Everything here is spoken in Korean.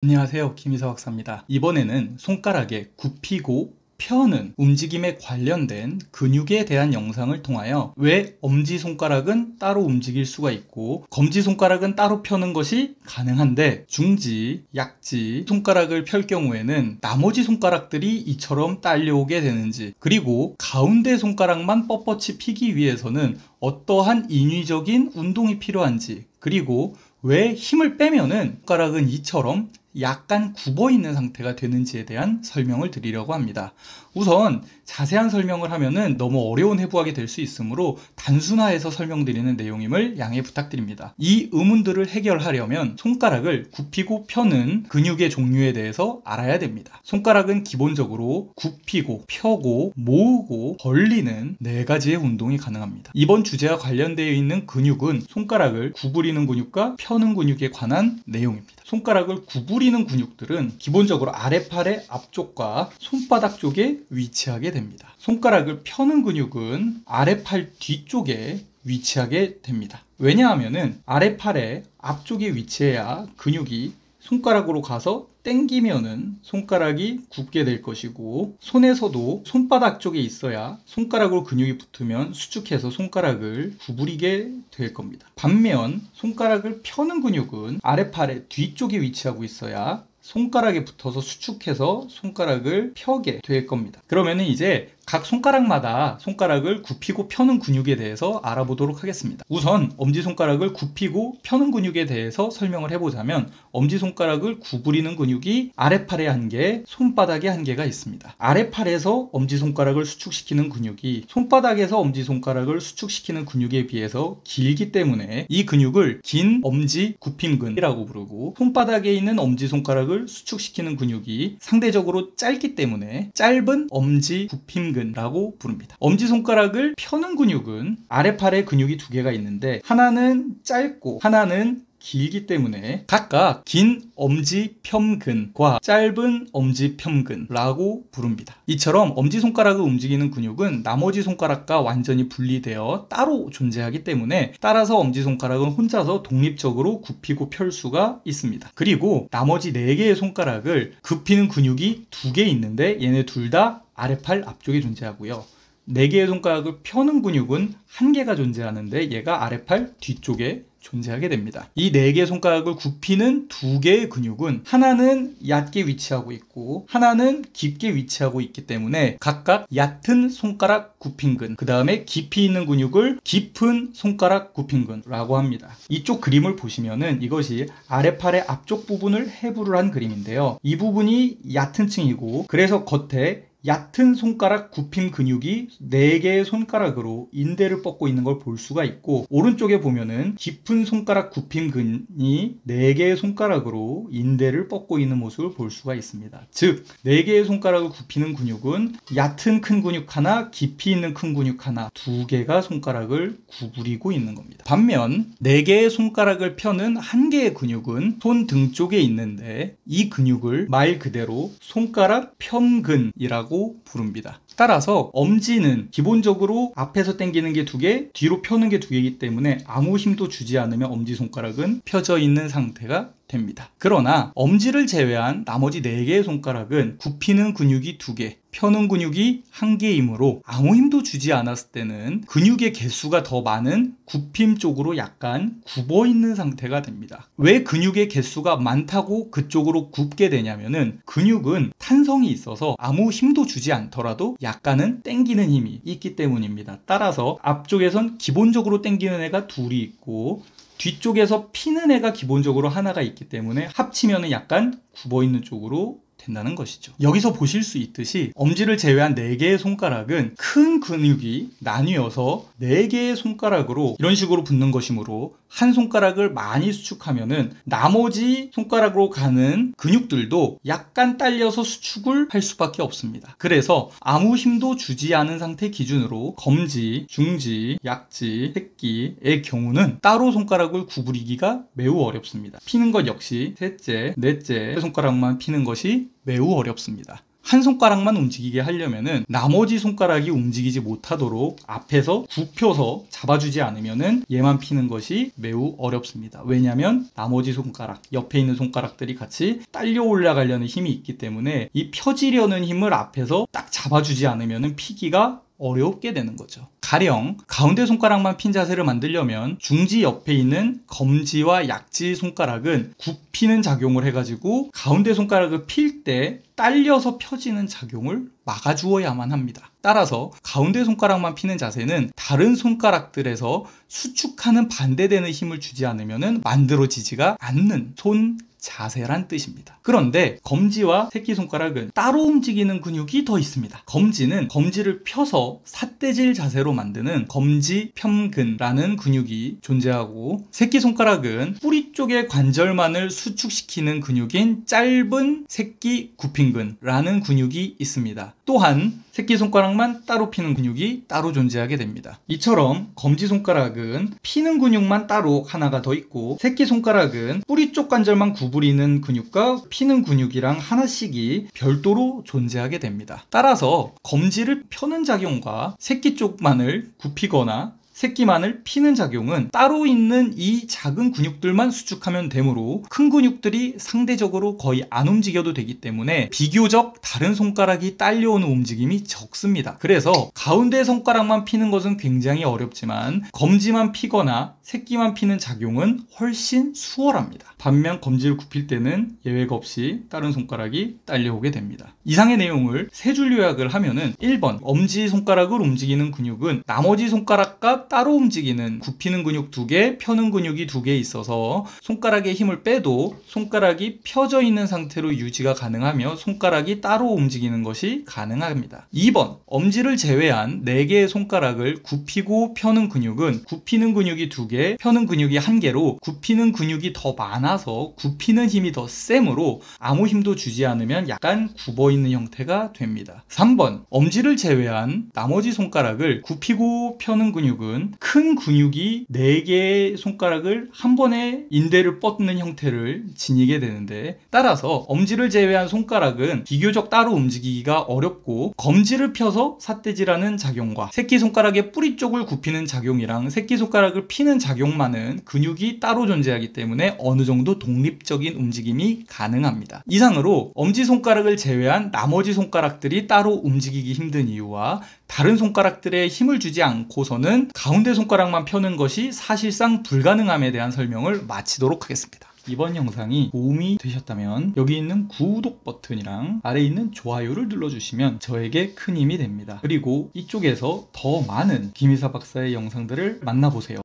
안녕하세요, 김희서 박사입니다. 이번에는 손가락의 굽히고 펴는 움직임에 관련된 근육에 대한 영상을 통하여 왜 엄지손가락은 따로 움직일 수가 있고 검지손가락은 따로 펴는 것이 가능한데 중지, 약지 손가락을 펼 경우에는 나머지 손가락들이 이처럼 딸려오게 되는지, 그리고 가운데 손가락만 뻣뻣이 피기 위해서는 어떠한 인위적인 운동이 필요한지, 그리고 왜 힘을 빼면은 손가락은 이처럼 약간 굽어 있는 상태가 되는지에 대한 설명을 드리려고 합니다. 우선 자세한 설명을 하면은 너무 어려운 해부학이 될 수 있으므로 단순화해서 설명드리는 내용임을 양해 부탁드립니다. 이 의문들을 해결하려면 손가락을 굽히고 펴는 근육의 종류에 대해서 알아야 됩니다. 손가락은 기본적으로 굽히고 펴고 모으고 벌리는 4가지의 운동이 가능합니다. 이번 주제와 관련되어 있는 근육은 손가락을 구부리는 근육과 펴는 근육에 관한 내용입니다. 손가락을 구부리는 근육들은 기본적으로 아래팔의 앞쪽과 손바닥 쪽에 위치하게 됩니다. 손가락을 펴는 근육은 아래팔 뒤쪽에 위치하게 됩니다. 왜냐하면 아래팔의 앞쪽에 위치해야 근육이 손가락으로 가서 당기면은 손가락이 굽게 될 것이고, 손에서도 손바닥 쪽에 있어야 손가락으로 근육이 붙으면 수축해서 손가락을 구부리게 될 겁니다. 반면 손가락을 펴는 근육은 아래팔의 뒤쪽에 위치하고 있어야 손가락에 붙어서 수축해서 손가락을 펴게 될 겁니다. 그러면은 이제 각 손가락마다 손가락을 굽히고 펴는 근육에 대해서 알아보도록 하겠습니다. 우선 엄지손가락을 굽히고 펴는 근육에 대해서 설명을 해보자면, 엄지손가락을 구부리는 근육이 아래팔에 한 개, 손바닥에 한 개가 있습니다. 아래팔에서 엄지손가락을 수축시키는 근육이 손바닥에서 엄지손가락을 수축시키는 근육에 비해서 길기 때문에 이 근육을 긴 엄지 굽힘근이라고 부르고, 손바닥에 있는 엄지손가락을 수축시키는 근육이 상대적으로 짧기 때문에 짧은 엄지 굽힘근 라고 부릅니다. 엄지손가락을 펴는 근육은 아래팔에 근육이 2개가 있는데 하나는 짧고 하나는 길기 때문에 각각 긴 엄지편근과 짧은 엄지편근이라고 부릅니다. 이처럼 엄지손가락을 움직이는 근육은 나머지 손가락과 완전히 분리되어 따로 존재하기 때문에 따라서 엄지손가락은 혼자서 독립적으로 굽히고 펼 수가 있습니다. 그리고 나머지 4개의 손가락을 굽히는 근육이 2개 있는데 얘네 둘 다 아래팔 앞쪽에 존재하고요. 4개의 손가락을 펴는 근육은 1개가 존재하는데 얘가 아래팔 뒤쪽에 존재하게 됩니다. 이 4개의 손가락을 굽히는 2개의 근육은 하나는 얕게 위치하고 있고 하나는 깊게 위치하고 있기 때문에 각각 얕은 손가락 굽힘근, 그 다음에 깊이 있는 근육을 깊은 손가락 굽힘근이라고 합니다. 이쪽 그림을 보시면은 이것이 아래팔의 앞쪽 부분을 해부를 한 그림인데요. 이 부분이 얕은 층이고, 그래서 겉에 얕은 손가락 굽힘 근육이 4개의 손가락으로 인대를 뻗고 있는 걸 볼 수가 있고, 오른쪽에 보면은 깊은 손가락 굽힘 근이 4개의 손가락으로 인대를 뻗고 있는 모습을 볼 수가 있습니다. 즉 4개의 손가락을 굽히는 근육은 얕은 큰 근육 하나, 깊이 있는 큰 근육 하나, 2개가 손가락을 구부리고 있는 겁니다. 반면 4개의 손가락을 펴는 1개의 근육은 손 등 쪽에 있는데 이 근육을 말 그대로 손가락 편근이라고 부릅니다. 따라서 엄지는 기본적으로 앞에서 당기는 게 2개, 뒤로 펴는 게 2개이기 때문에 아무 힘도 주지 않으면 엄지손가락은 펴져 있는 상태가 됩니다. 그러나 엄지를 제외한 나머지 4개의 손가락은 굽히는 근육이 2개, 펴는 근육이 1개이므로 아무 힘도 주지 않았을 때는 근육의 개수가 더 많은 굽힘 쪽으로 약간 굽어 있는 상태가 됩니다. 왜 근육의 개수가 많다고 그쪽으로 굽게 되냐면은 근육은 탄성이 있어서 아무 힘도 주지 않더라도 약간은 당기는 힘이 있기 때문입니다. 따라서 앞쪽에선 기본적으로 당기는 애가 2이 있고 뒤쪽에서 피는 애가 기본적으로 하나가 있기 때문에 합치면 약간 굽어있는 쪽으로 된다는 것이죠. 여기서 보실 수 있듯이 엄지를 제외한 4개의 손가락은 큰 근육이 나뉘어서 4개의 손가락으로 이런 식으로 붙는 것이므로 한 손가락을 많이 수축하면은 나머지 손가락으로 가는 근육들도 약간 딸려서 수축을 할 수밖에 없습니다. 그래서 아무 힘도 주지 않은 상태 기준으로 검지, 중지, 약지, 새끼의 경우는 따로 손가락을 구부리기가 매우 어렵습니다. 피는 것 역시 셋째, 넷째 손가락만 피는 것이 매우 어렵습니다. 한 손가락만 움직이게 하려면은 나머지 손가락이 움직이지 못하도록 앞에서 굽혀서 잡아주지 않으면은 얘만 피는 것이 매우 어렵습니다. 왜냐하면 나머지 손가락, 옆에 있는 손가락들이 같이 딸려 올라가려는 힘이 있기 때문에 이 펴지려는 힘을 앞에서 딱 잡아주지 않으면은 피기가 어렵게 되는 거죠. 가령 가운데 손가락만 핀 자세를 만들려면 중지 옆에 있는 검지와 약지 손가락은 굽히는 작용을 해가지고 가운데 손가락을 필 때 딸려서 펴지는 작용을 막아주어야만 합니다. 따라서 가운데 손가락만 피는 자세는 다른 손가락들에서 수축하는 반대되는 힘을 주지 않으면 만들어지지가 않는 손 자세란 뜻입니다. 그런데 검지와 새끼손가락은 따로 움직이는 근육이 더 있습니다. 검지는 검지를 펴서 삿대질 자세로 만드는 검지편근라는 근육이 존재하고, 새끼손가락은 뿌리 쪽의 관절만을 수축시키는 근육인 짧은 새끼굽힌근라는 근육이 있습니다. 또한 새끼손가락만 따로 피는 근육이 따로 존재하게 됩니다. 이처럼 검지손가락은 피는 근육만 따로 하나가 더 있고, 새끼손가락은 뿌리 쪽 관절만 구부리는 근육과 피는 근육이랑 하나씩이 별도로 존재하게 됩니다. 따라서 검지를 펴는 작용과 새끼 쪽만을 굽히거나 새끼만을 피는 작용은 따로 있는 이 작은 근육들만 수축하면 되므로 큰 근육들이 상대적으로 거의 안 움직여도 되기 때문에 비교적 다른 손가락이 딸려오는 움직임이 적습니다. 그래서 가운데 손가락만 피는 것은 굉장히 어렵지만 검지만 피거나 새끼만 피는 작용은 훨씬 수월합니다. 반면 검지를 굽힐 때는 예외가 없이 다른 손가락이 딸려오게 됩니다. 이상의 내용을 세 줄 요약을 하면은 1번 엄지손가락을 움직이는 근육은 나머지 손가락과 따로 움직이는 굽히는 근육 2개, 펴는 근육이 2개 있어서 손가락에 힘을 빼도 손가락이 펴져 있는 상태로 유지가 가능하며 손가락이 따로 움직이는 것이 가능합니다. 2번 엄지를 제외한 4개의 손가락을 굽히고 펴는 근육은 굽히는 근육이 2개, 펴는 근육이 1개로 굽히는 근육이 더 많아서 굽히는 힘이 더 세므로 아무 힘도 주지 않으면 약간 굽어있는 형태가 됩니다. 3번 엄지를 제외한 나머지 손가락을 굽히고 펴는 근육은 큰 근육이 4개의 손가락을 한 번에 인대를 뻗는 형태를 지니게 되는데, 따라서 엄지를 제외한 손가락은 비교적 따로 움직이기가 어렵고 검지를 펴서 삿대질하는 작용과 새끼손가락의 뿌리 쪽을 굽히는 작용이랑 새끼손가락을 피는 작용만은 근육이 따로 존재하기 때문에 어느 정도 독립적인 움직임이 가능합니다. 이상으로 엄지손가락을 제외한 나머지 손가락들이 따로 움직이기 힘든 이유와 다른 손가락들에 힘을 주지 않고서는 가운데 손가락만 펴는 것이 사실상 불가능함에 대한 설명을 마치도록 하겠습니다. 이번 영상이 도움이 되셨다면 여기 있는 구독 버튼이랑 아래에 있는 좋아요를 눌러주시면 저에게 큰 힘이 됩니다. 그리고 이쪽에서 더 많은 김이사 박사의 영상들을 만나보세요.